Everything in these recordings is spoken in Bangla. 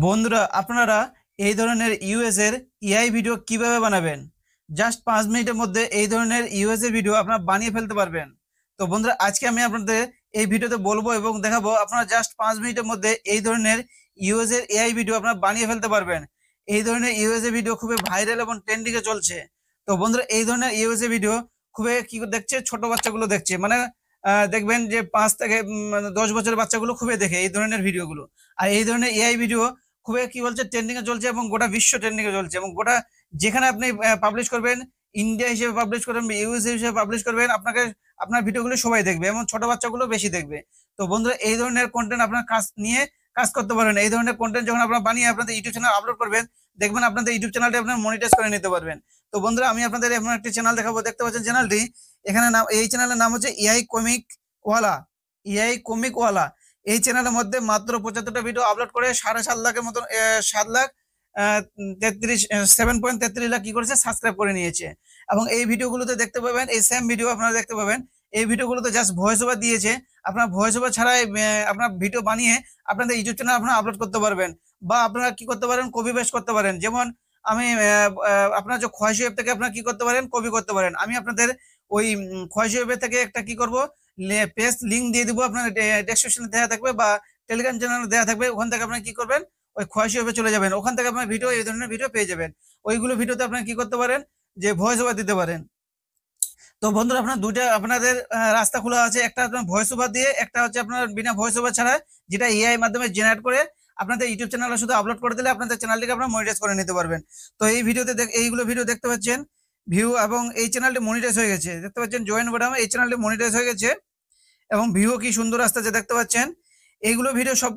বন্ধুরা আপনারা এই ধরনের ইউএস এর এআই ভিডিও কিভাবে বানাবেন? জাস্ট 5 মিনিটের মধ্যে এই ধরনের ইউএস এর ভিডিও আপনারা বানিয়ে ফেলতে পারবেন। তো বন্ধুরা আজকে আমি আপনাদের এই ভিডিওতে বলবো এবং দেখাবো আপনারা জাস্ট 5 মিনিটের মধ্যে এই ধরনের ইউএস এর এআই ভিডিও আপনারা বানিয়ে ফেলতে পারবেন। এই ধরনের ইউএস এর ভিডিও খুবই ভাইরাল এবং ট্রেন্ডিং এ চলছে। তো বন্ধুরা এই ধরনের ইউএস এর ভিডিও খুবই কি দেখছে ছোট বাচ্চাগুলো দেখছে মানে দেখবেন যে 5 থেকে 10 বছরের বাচ্চাগুলো খুবই দেখে এই ধরনের ভিডিওগুলো। আর এই ধরনের এআই ভিডিও খুবই কি বলছে ট্রেন্ডিং এ চলছে এবং গোটা বিশ্ব ট্রেন্ডিং এ চলছে এবং গোটা যেখানে আপনি পাবলিশ করবেন, ইন্ডিয়া হিসেবে পাবলিশ করবেন, ইউএসএ হিসেবে পাবলিশ করবেন, আপনাকে আপনার ভিডিওগুলো সবাই দেখবে এবং ছোট বাচ্চাগুলো বেশি দেখবে। তো বন্ধুরা এই ধরনের কন্টেন্ট আপনার কাজ নিয়ে কাজ করতে পারবেন। এই ধরনের কন্টেন্ট যখন আপনারা বানিয়ে আপনাদের ইউটিউব চ্যানেল আপলোড করবেন, দেখবেন আপনাদের ইউটিউব চ্যানেলটি আপনার মনিটাইজ করে নিতে পারবেন। তো বন্ধুরা আমি আপনাদের এমন একটি চ্যানেল দেখাবো, দেখতে পাচ্ছেন চ্যানেলটি, এখানে নাম, এই চ্যানেলের নাম হচ্ছে এআই কমিক ওয়ালা। এআই কমিক ওয়ালা এই চ্যানেলের মধ্যে মাত্র 75টা ভিডিও আপলোড করে 7.5 লাখের মতন 7 লাখ 7.33 লাখ কি করেছে সাবস্ক্রাইব করে নিয়েছে। এবং এই ভিডিওগুলোতে দেখতে পাবেন, এই সেম ভিডিও আপনারা দেখতে পাবেন, এই ভিডিওগুলোতে জাস্ট ভয়েস ওভার দিয়েছে। আপনার ভয়েস ওভার ছাড়াই আপনার ভিডিও বানিয়ে আপনাদের ইউটিউব চ্যানেল আপনারা আপলোড করতে পারবেন, বা আপনারা কি করতে পারেন কপি পেস্ট করতে পারেন। যেমন আমি আপনার যে খোয়াইশ ওয়েব থেকে আপনারা কি করতে পারেন কপি করতে পারেন। আমি আপনাদের ওই খোয়াইশ ওয়েব থেকে একটা কি করব পেজ লিংক দিয়ে দিব, আপনার ডেসক্রিপশনে দেওয়া থাকবে বা টেলিগ্রাম চ্যানেলে দেওয়া থাকবে। ওখান থেকে আপনারা কি করবেন ওই খোয়াইশ ওয়েবে চলে যাবেন, ওখান থেকে আপনার ভিডিও এই ধরনের ভিডিও পেয়ে যাবেন। ওইগুলো ভিডিওতে আপনারা কি করতে পারেন যে ভয়েস ওভার দিতে পারেন। তো বন্ধুরা আপনার দুইটা আপনাদের রাস্তা খোলা আছে, একটা আপনার ভয়েস ওভার দিয়ে, একটা হচ্ছে আপনার বিনা ভয়েস ওভার ছাড়া, যেটা এআই মাধ্যমে জেনারেট করে আপনাদের ইউটিউব চ্যানেলে শুধু আপলোড করে দিলে আপনাদের চ্যানেলটিকে আপনারা মনিটাইজ করে নিতে পারবেন। তো এই ভিডিওতে এইগুলো ভিডিও দেখতে পাচ্ছেন ভিউ, এবং এই চ্যানেলটি মনিটাইজ হয়ে গেছে, দেখতে পাচ্ছেন জয়েন বাটন, এই চ্যানেলটি মনিটাইজ হয়ে গেছে এবং ভিউ কি সুন্দর আসতেছে দেখতে পাচ্ছেন। এইগুলো ভিডিও সব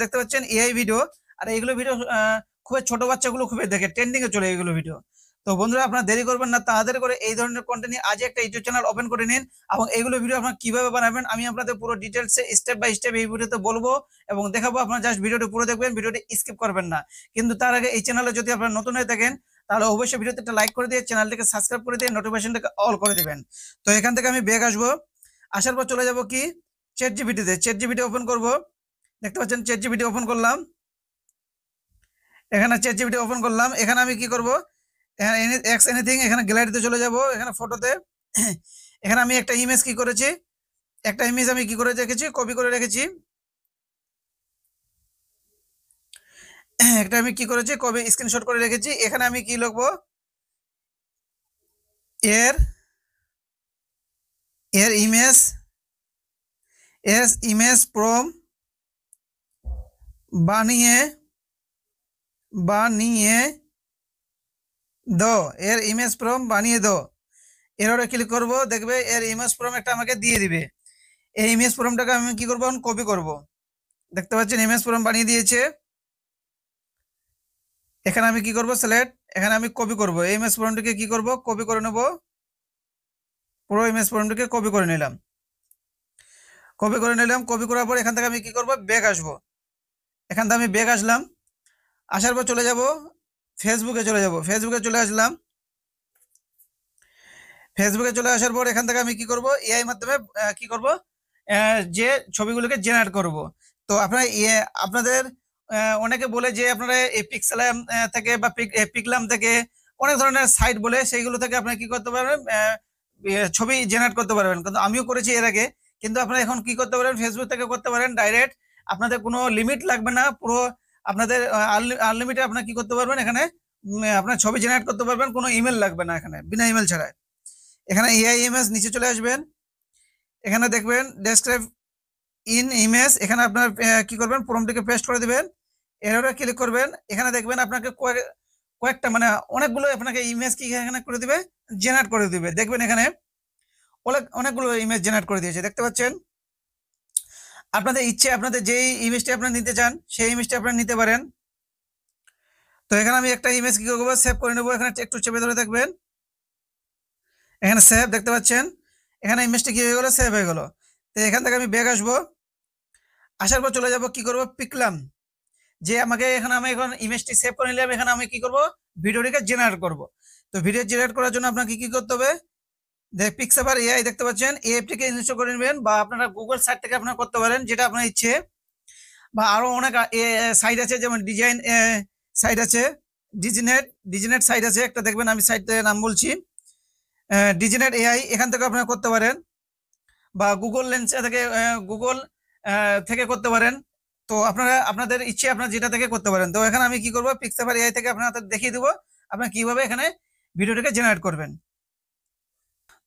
দেখতে পাচ্ছেন এআই ভিডিও। আর এইগুলো ভিডিও খুবই ছোট বাচ্চাগুলো খুবই দেখে, ট্রেন্ডিং এ চলে এইগুলো ভিডিও। তো বন্ধুরা আপনারা দেরি করবেন না, তাড়াতাড়ি করে এই ধরনের কন্টেন্ট নিয়ে আজ একটা ইউটিউব চ্যানেল ওপেন করে নিন এবং এইগুলো ভিডিও আপনারা কিভাবে বানাবেন আমি আপনাদের পুরো ডিটেলসে স্টেপ বাই স্টেপ এই ভিডিওতে বলবো এবং দেখাবো। আপনারা জাস্ট ভিডিওটি পুরো দেখবেন, ভিডিওটি স্কিপ করবেন না। কিন্তু তার আগে এই চ্যানেলে যদি আপনারা নতুন হয়ে থাকেন তাহলে অবশ্যই ভিডিওতে একটা লাইক করে দিয়ে চ্যানেলটিকে সাবস্ক্রাইব করে দিয়ে নোটিফিকেশনটাকে অল করে দিবেন। তো এখান থেকে আমি ব্যাক আসবো, আসার পর চলে যাব কি চ্যাট জিপিটিতে। চ্যাট জিপিটি ওপেন করব, দেখতে পাচ্ছেন চ্যাট জিপিটি ওপেন করলাম। এখানে চ্যাট জিপিটি ওপেন করলাম, এখানে আমি কি করব, এখানে এক্স এনিথিং, এখানে গ্যালারিতে চলে যাব, এখানে ফটোতে এখানে আমি একটা ইমেজ কি করেছি, একটা ইমেজ আমি কি করে রেখেছি, কপি করে রেখেছি। একটা আমি কি করেছি কপি স্ক্রিনশট করে রেখেছি। এখানে আমি কি লিখবো, এর এর ইমেজ, এর ইমেজ ফ্রম বানিয়ে বানিয়ে দো, এর ইমেজ ফ্রম বানিয়ে দো। এর ক্লিক করব, দেখবে এর ইমেজ ফ্রম একটা আমাকে দিয়ে দিবে। এই ইমেজ ফ্রমটাকে আমি কি করব এখন কপি করব, দেখতে পাচ্ছেন ইমেজ ফ্রম বানিয়ে দিয়েছে। এখানে আমি কি করব সিলেক্ট, এখানে আমি কপি করব, এই ইমেজ ফ্রমটাকে কি করব কপি করে নেব, পুরো ইমেজ ফ্রমটাকে কপি করে নিলাম। কপি করে নিলাম, কপি করার পর এখান থেকে আমি কি করব ব্যাক আসব। এখান থেকে আমি ব্যাক আসলাম, আসার পর চলে যাব ফেসবুকে, চলে যাব ফেসবুকে চলে আসলাম। ফেসবুকে চলে আসার পর এখান থেকে আমি কি করব এআই মাধ্যমে কি করব যে ছবিগুলোকে জেনারেট করব। তো আপনারা আপনাদের অনেকে বলে যে আপনারা এই পিক্সেলাম থেকে বা পিকলাম থেকে অনেক ধরনের সাইট বলে, সেইগুলো থেকে আপনারা কি করতে পারবেন ছবি জেনারেট করতে পারবেন। কিন্তু আমিও করেছি এর আগে। কিন্তু আপনারা এখন কি করতে পারেন ফেসবুক থেকে করতে পারেন ডাইরেক্ট, আপনাদের কোনো লিমিট লাগবে না, পুরো আপনাদের আনলিমিটেড আপনারা কি করতে পারবেন এখানে আপনার ছবি জেনারেট করতে পারবেন, কোনো ইমেল লাগবে না এখানে, বিনা ইমেল ছাড়া। এখানে এআই ইমেজ নিচে চলে আসবেন, এখানে দেখবেন ডেসক্রাইব ইন ইমেজ, এখানে আপনার কি করবেন প্রম্পটটিকে পেস্ট করে দিবেন, এররে ক্লিক করবেন। এখানে দেখবেন আপনাকে কয়েকটা মানে অনেকগুলো আপনাকে ইমেজ কি এখানে করে দিবে, জেনারেট করে দিবে। দেখবেন এখানে অনেকগুলো ইমেজ জেনারেট করে দিয়েছে, দেখতে পাচ্ছেন। আপনাদের ইচ্ছে আপনাদের যেই ইমেজটি আপনারা নিতে চান সেই ইমেজটি আপনারা নিতে পারেন। তো এখানে আমি একটা ইমেজ কি করবো সেভ করে নেবো, এখানে একটু চেপে ধরে থাকবেন, এখানে সেভ, দেখতে পাচ্ছেন এখানে ইমেজটি কি হয়ে গেল সেভ হয়ে গেল। তো এখান থেকে আমি ব্যাক আসবো, আসার পর চলে যাব কি করব পিকলাম, যে আমাকে এখানে আমি এখন ইমেজটি সেভ করে নিলাম, এখানে আমি কি করব ভিডিওটিকে জেনারেট করব। তো ভিডিও জেনারেট করার জন্য আপনাকে কি করতে হবে, পিক্সাভার এআই দেখতে পাচ্ছেন, এই অ্যাপটিকে ইনস্টল করে নেবেন বা আপনারা গুগল সাইট থেকে আপনারা করতে পারেন, যেটা আপনার ইচ্ছে। বা আরো অনেক সাইট আছে, যেমন ডিজাইন সাইট আছে, ডিজিনেট সাইট আছে একটা, দেখবেন আমি সাইটের নাম বলছি, ডিজিনেট এআই, এখান থেকে আপনারা করতে পারেন, বা গুগল লেন্স থেকে, গুগল থেকে করতে পারেন। তো আপনারা আপনাদের ইচ্ছে আপনারা যেটা থেকে করতে পারেন। তো এখানে আমি কি করব, পিক্সাভার এআই থেকে আপনাদের দেখিয়ে দেবো আপনারা কিভাবে এখানে ভিডিওটাকে জেনারেট করবেন।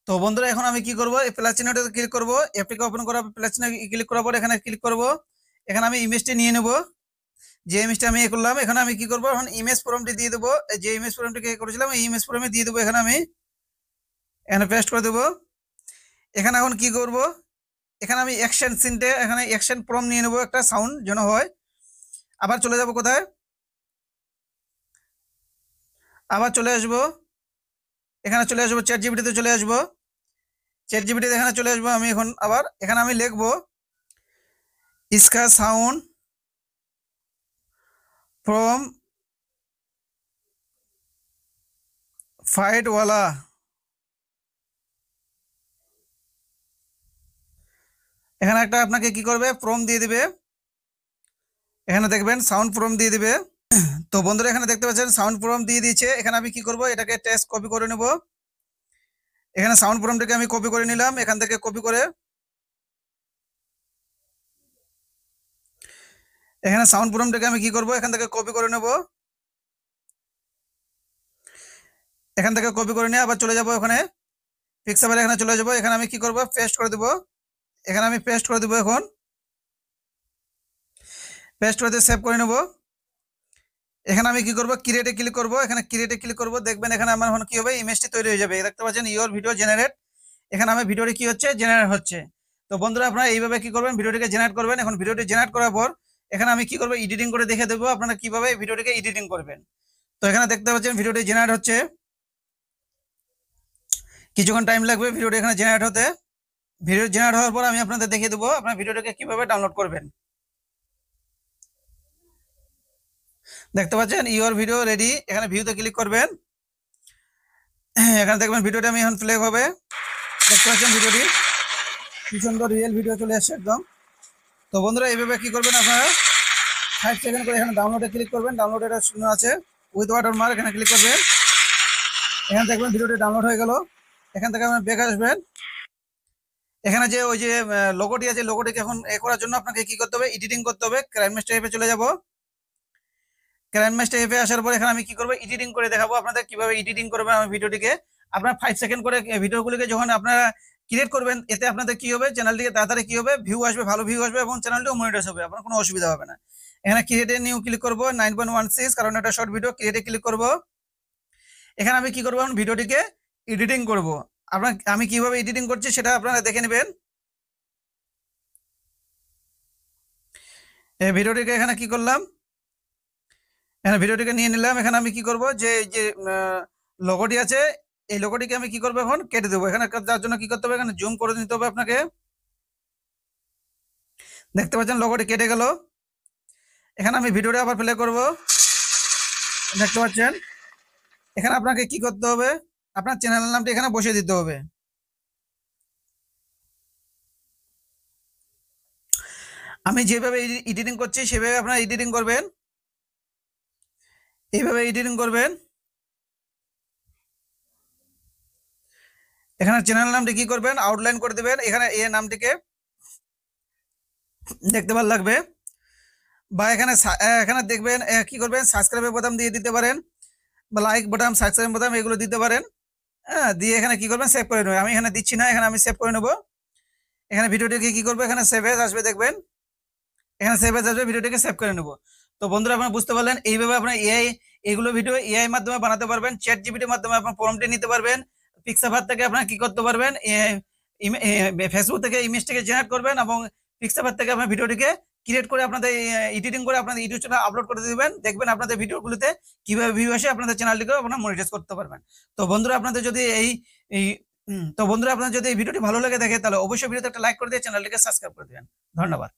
তো বন্ধুরা এখন আমি কি করব, এই প্লাস চিহ্নটাতে ক্লিক করব, অ্যাপটিকে ওপেন করা, প্লাস চিহ্নে ক্লিক করার পর এখানে ক্লিক করব। এখানে আমি ইমেজটি নিয়ে নেব, যে ইমেজটা আমি করলাম। এখানে আমি কি করব, এখন ইমেজ ফর্মটি দিয়ে দেবো, যে ইমেজ ফর্মটি করেছিলাম এই ইমেজ ফর্মে দিয়ে দেবো। এখানে আমি এখানে পেস্ট করে দেবো। এখানে এখন কি করব, এখানে আমি অ্যাকশন সিনটে এখানে অ্যাকশন প্রম নিয়ে নেব, একটা সাউন্ড যেন হয়। আবার চলে যাব কোথায়, আবার চলে আসবো, এখানে চলে আসবো চ্যাট জিপিটিতে চলে আসবো, চ্যাট জিপিটিতে এখানে চলে আসবো। আমি এখন আবার এখানে আমি লিখবো इसका साउंड फ्रॉम फाइट वाला। এখানে একটা আপনাকে কি করবে, প্রম দিয়ে দিবে, এখানে দেখবেন সাউন্ড প্রম দিয়ে দিবে। তো বন্ধুরা এখানে দেখতে পাচ্ছেন সাউন্ড প্রম দিয়ে দিয়েছে। এখানে আমি কি করব, এটাকে টেক্সট কপি করে নেব। এখানে সাউন্ড প্রমটাকে আমি কপি করে নিলাম, এখান থেকে কপি করে এখানে সাউন্ড প্রমটাকে আমি কি করব, এখান থেকে কপি করে নেব। এখান থেকে কপি করে নিয়ে আবার চলে যাব ওখানে পিক্সাভার, এখানে চলে যাব। এখানে আমি কি করব, পেস্ট করে দেব। এখানে আমি পেস্ট করে দেব, এখন পেস্ট করে দিয়ে সেভ করে নেব। এখানে আমি কি করব, ক্রিয়েটে ক্লিক করব, এখানে ক্রিয়েটে ক্লিক করব, দেখবেন এখানে আমার এখন কি হবে, ইমেজটি তৈরি হয়ে যাবে। দেখতে পাচ্ছেন ইওর ভিডিও জেনারেট, এখানে আমার ভিডিওটি কি হচ্ছে, জেনারেট হচ্ছে। তো বন্ধুরা আপনারা এইভাবে কি করবেন, ভিডিওটিকে জেনারেট করবেন। এখন ভিডিওটি জেনারেট করার পর এখানে আমি কি করব, এডিটিং করে দেখে দেবো আপনারা কিভাবে ভিডিওটিকে এডিটিং করবেন। তো এখানে দেখতে পাচ্ছেন ভিডিওটি জেনারেট হচ্ছে, কিছুক্ষণ টাইম লাগবে ভিডিওটি এখানে জেনারেট হতে। ভিডিও জেনারেট হওয়ার পর আমি আপনাদের দেখিয়ে দেবো আপনার ভিডিওটিকে কিভাবে ডাউনলোড করবেন। দেখতে পাচ্ছেন ইওর ভিডিও রেডি, এখানে ভিউতে ক্লিক করবেন। এখানে দেখবেন ভিডিওটা আমি এখন প্লে হবে। দেখতে পাচ্ছেন ভিডিওটি কি সুন্দর রিয়েল ভিডিও চলে আসছে একদম। তো বন্ধুরা এইভাবে কি করবেন, আপনারা 5 সেকেন্ড করে এখানে ডাউনলোডে ক্লিক করবেন। ডাউনলোড এটা শূন্য আছে, উইথ ওয়াটারমার্ক, এখানে ক্লিক করবেন। এখানে দেখবেন ভিডিওটি ডাউনলোড হয়ে গেল। এখান থেকে আপনার ব্যাক আসবেন। এখানে যে ওই যে লোগোটি আছে, লোগোটিকে এখন করার জন্য আপনাকে কি করতে হবে, এডিটিং করতে হবে। ক্রাইমমাস্টার অ্যাপে চলে যাব। ক্রাইমমাস্টার অ্যাপে আসার পর এখানে আমি কি করব, এডিটিং করে দেখাবো আপনাদের কিভাবে এডিটিং করবেন আমার ভিডিওটিকে। আপনার 5 সেকেন্ড করে ভিডিওগুলিকে যখন আপনারা ক্রিয়েট করবেন, এতে আপনাদের কি হবে, চ্যানেলটিকে তাড়াতাড়ি কি হবে, ভিউ আসবে, ভালো ভিউ আসবে এবং চ্যানেলটিও মনিটাইজ হবে, আপনার কোনো অসুবিধা হবে না। এখানে ক্রিয়েটে নিউ ক্লিক করব 9.16, কারণ এটা শর্ট ভিডিও। ক্রিয়েটে ক্লিক করব। এখানে আমি কি করব, ভিডিওটিকে এডিটিং করব। আমি কিভাবে এডিটিং করছি সেটা আপনারা দেখে নেবেন। এই ভিডিওটিকে এখানে কি করলাম, এখানে ভিডিওটিকে নিয়ে নিলাম। এখানে আমি কি করব, যে যে লোগোটি আছে এই লোগোটিকে আমি কি করব, এখন কেটে দেবো। এখানে যার জন্য কি করতে হবে, এখানে জুম করে নিতে হবে আপনাকে। দেখতে পাচ্ছেন লোগোটি কেটে গেল। এখানে আমি ভিডিওটা আবার প্লে করব। দেখতে পাচ্ছেন এখানে আপনাকে কি করতে হবে, আপনার চ্যানেলের নামটি এখানে বসিয়ে দিতে হবে। আমি যেভাবে এডিটিং করছি সেভাবে আপনারা এডিটিং করবেন, এইভাবে এডিটিং করবেন। এখানে চ্যানেল নামটি কি করবেন, আউটলাইন করে দেবেন। এখানে এই নামটিকে দেখতে ভালো লাগবে। বা এখানে এখানে দেখবেন কি করবেন, সাবস্ক্রাইবের বোতাম দিয়ে দিতে পারেন, বা লাইক বোতাম, সাবস্ক্রাইব বোতাম এগুলো দিতে পারেন। হ্যাঁ, দিয়ে এখানে কি করবেন, সেভ করে নেবেন। আমি এখানে দিচ্ছি না, এখানে আমি সেভ করে নেব। এখানে ভিডিওটিকে কি করবো, এখানে সেভ এজ আসবে, দেখবেন এখানে সেভ এজ আসবে, ভিডিওটিকে সেভ করে নেব। তো বন্ধুরা আপনারা বুঝতে পারলেন, এইভাবে আপনার এআই এগুলো ভিডিও এআই মাধ্যমে বানাতে পারবেন। চ্যাট জিপিটির মাধ্যমে আপনার প্রম্পটে নিতে পারবেন। পিক্সাভার থেকে আপনারা কি করতে পারবেন, ফেসবুক থেকে ইমেজটিকে জেনারেট করবেন এবং পিক্সাভার থেকে আপনার ভিডিওটিকে ক্রিয়েট করে আপনাদের এডিটিং করে আপনাদের ইউটিউব চ্যানেলে আপলোড করে দিবেন। দেখবেন আপনাদের ভিডিওগুলোতে কিভাবে ভিউ আসে, আপনাদের চ্যানেলটিকেও আপনারা মনিটাইজ করতে পারবেন। তো বন্ধুরা আপনাদের যদি এই ভিডিওটি ভালো লাগে থাকে, তাহলে অবশ্যই ভিডিওতে একটা লাইক করে দিয়ে চ্যানেলটিকে সাবস্ক্রাইব করে দিবেন। ধন্যবাদ।